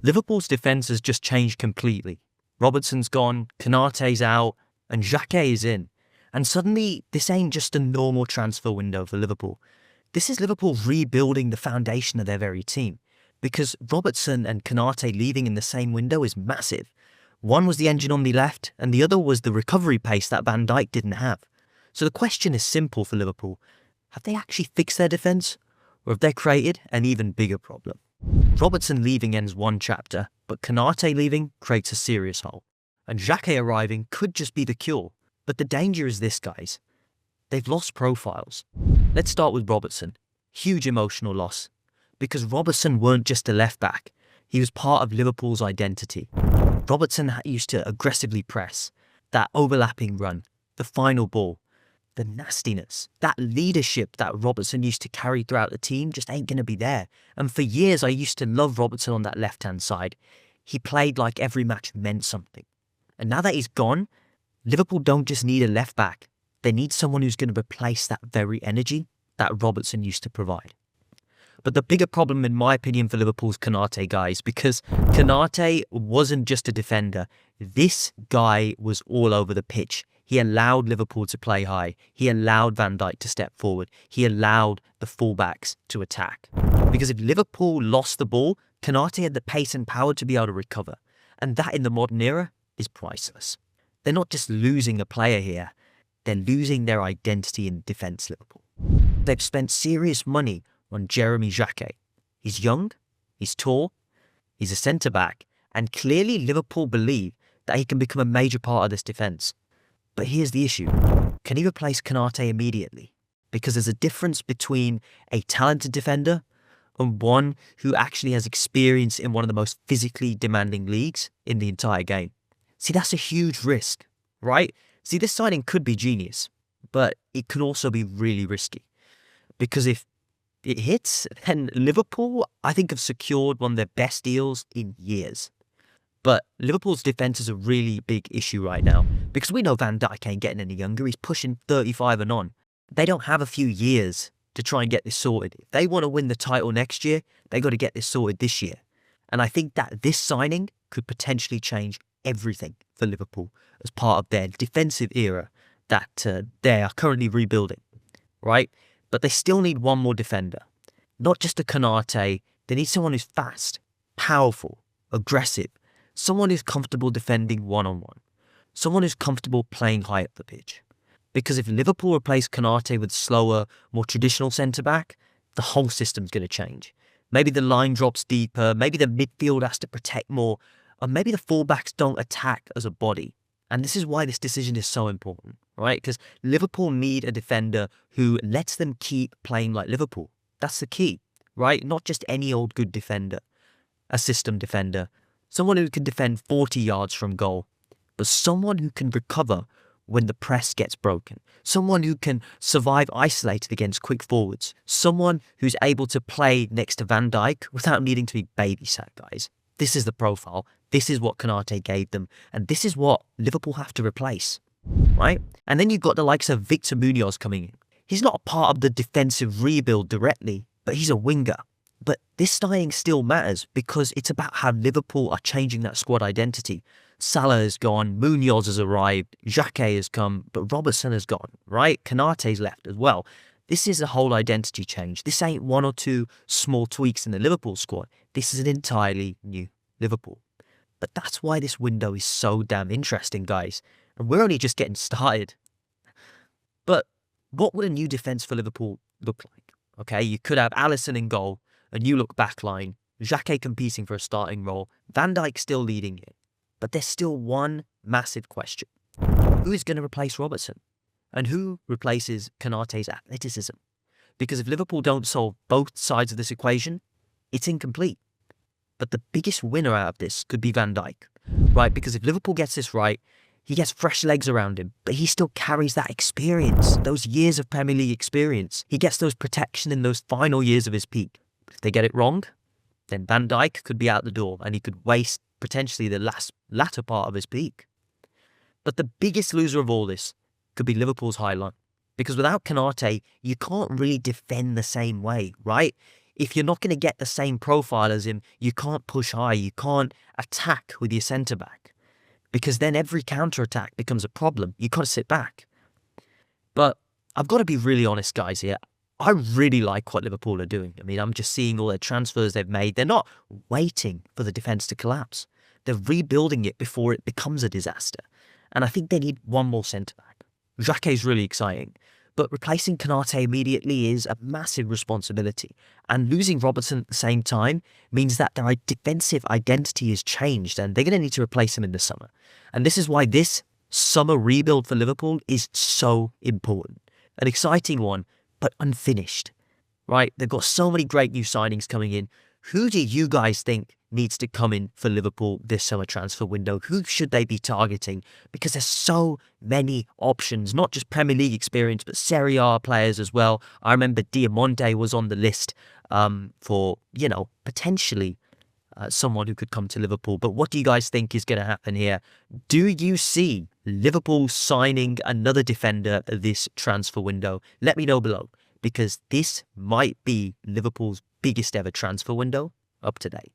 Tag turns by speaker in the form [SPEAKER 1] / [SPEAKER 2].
[SPEAKER 1] Liverpool's defence has just changed completely. Robertson's gone, Konaté's out, and Jacquet is in. And suddenly, this ain't just a normal transfer window for Liverpool. This is Liverpool rebuilding the foundation of their very team. Because Robertson and Konaté leaving in the same window is massive. One was the engine on the left, and the other was the recovery pace that Van Dijk didn't have. So the question is simple for Liverpool. Have they actually fixed their defence? Or have they created an even bigger problem? Robertson leaving ends one chapter, but Konaté leaving creates a serious hole. And Jacquet arriving could just be the cure. But the danger is this, guys. They've lost profiles. Let's start with Robertson. Huge emotional loss. Because Robertson weren't just a left back. He was part of Liverpool's identity. Robertson used to aggressively press. That overlapping run. The final ball. The nastiness, that leadership that Robertson used to carry throughout the team just ain't going to be there. And for years, I used to love Robertson on that left-hand side. He played like every match meant something. And now that he's gone, Liverpool don't just need a left-back. They need someone who's going to replace that very energy that Robertson used to provide. But the bigger problem, in my opinion, for Liverpool's Konaté, guys, because Konaté wasn't just a defender. This guy was all over the pitch. He allowed Liverpool to play high. He allowed Van Dijk to step forward. He allowed the fullbacks to attack. Because if Liverpool lost the ball, Konaté had the pace and power to be able to recover. And that in the modern era is priceless. They're not just losing a player here. They're losing their identity in defence, Liverpool. They've spent serious money on Jérémy Jacquet. He's young, he's tall, he's a centre-back, and clearly Liverpool believe that he can become a major part of this defence. But here's the issue. Can he replace Konaté immediately? Because there's a difference between a talented defender and one who actually has experience in one of the most physically demanding leagues in the entire game. See, that's a huge risk, right? See, this signing could be genius, but it could also be really risky. Because if it hits, then Liverpool, I think, have secured one of their best deals in years. But Liverpool's defence is a really big issue right now because we know Van Dijk ain't getting any younger. He's pushing 35 and on. They don't have a few years to try and get this sorted. If they want to win the title next year, they got to get this sorted this year. And I think that this signing could potentially change everything for Liverpool as part of their defensive era that they are currently rebuilding, right? But they still need one more defender. Not just a Konaté. They need someone who's fast, powerful, aggressive. Someone who's comfortable defending one-on-one. Someone who's comfortable playing high up the pitch. Because if Liverpool replace Konaté with slower, more traditional centre-back, the whole system's going to change. Maybe the line drops deeper, maybe the midfield has to protect more, or maybe the fullbacks don't attack as a body. And this is why this decision is so important, right? Because Liverpool need a defender who lets them keep playing like Liverpool. That's the key, right? Not just any old good defender, a system defender. Someone who can defend 40 yards from goal, but someone who can recover when the press gets broken. Someone who can survive isolated against quick forwards. Someone who's able to play next to Van Dijk without needing to be babysat, guys. This is the profile. This is what Konaté gave them. And this is what Liverpool have to replace, right? And then you've got the likes of Victor Munoz coming in. He's not a part of the defensive rebuild directly, but he's a winger. But this signing still matters because it's about how Liverpool are changing that squad identity. Salah has gone, Munoz has arrived, Jacquet has come, but Robertson has gone, right? Konaté's left as well. This is a whole identity change. This ain't one or two small tweaks in the Liverpool squad. This is an entirely new Liverpool. But that's why this window is so damn interesting, guys. And we're only just getting started. But what would a new defence for Liverpool look like? Okay, you could have Alisson in goal, a new look backline, Jacquet competing for a starting role, Van Dijk still leading it. But there's still one massive question. Who is going to replace Robertson? And who replaces Konaté's athleticism? Because if Liverpool don't solve both sides of this equation, it's incomplete. But the biggest winner out of this could be Van Dijk, right? Because if Liverpool gets this right, he gets fresh legs around him, but he still carries that experience, those years of Premier League experience. He gets those protection in those final years of his peak. If they get it wrong, then Van Dijk could be out the door and he could waste potentially the latter part of his peak. But the biggest loser of all this could be Liverpool's high line. Because without Konaté, you can't really defend the same way, right? if you're not going to get the same profile as him, you can't push high, you can't attack with your centre-back, because then every counter-attack becomes a problem. You can't sit back. But I've got to be really honest, guys, here. I really like what Liverpool are doing. I mean, I'm just seeing all their transfers they've made. They're not waiting for the defence to collapse. They're rebuilding it before it becomes a disaster. And I think they need one more centre-back. Jacquet is really exciting, but replacing Konaté immediately is a massive responsibility. And losing Robertson at the same time means that their defensive identity has changed, and they're going to need to replace him in the summer. And this is why this summer rebuild for Liverpool is so important. An exciting one, but unfinished, right? They've got so many great new signings coming in. Who do you guys think needs to come in for Liverpool this summer transfer window? Who should they be targeting? Because there's so many options, not just Premier League experience, but Serie A players as well. I remember Diamante was on the list for, potentially someone who could come to Liverpool. But what do you guys think is going to happen here? Do you see Liverpool signing another defender this transfer window? Let me know below, because this might be Liverpool's biggest ever transfer window up to date.